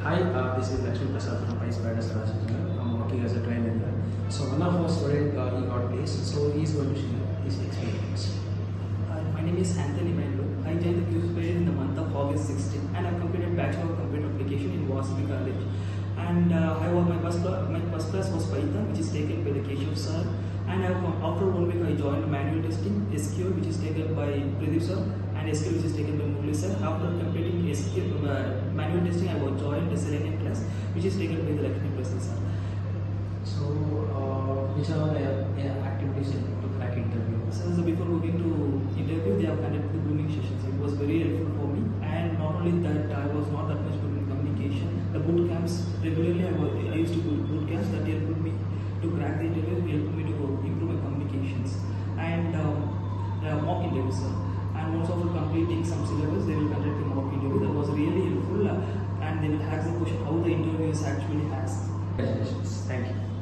Hi, this is from PySpiders Rajajinagar. I'm working as a trainer here. So one of our students he got placed, so he's going to share his experience. My name is Anthony Mendel. I joined the PySpiders in the month of August 16 and I've completed Bachelor of Computer Application in Vatsal College. And my first class was Python, which is taken by the Keshav sir. And after 1 week I joined manual testing, SQL, which is taken by Pradeep sir, and SQL, which is taken by Murli sir. After completing SQL manual testing, I was joined the Selenium class, which is taken by the Lakshmi Prasad sir. So, which are the activities to crack interview? So before moving to interview, they have conducted the grooming sessions. It was very helpful for me, and not only that, I was not that much good in communication. The boot camps regularly, I used to do boot camps that helped me to crack the interview, helped me to improve my communications, and mock interviews. And once after completing some syllabus, they will conduct a mock interview. That was really helpful, and they will ask the question how the interview is actually asked. Congratulations. Thank you.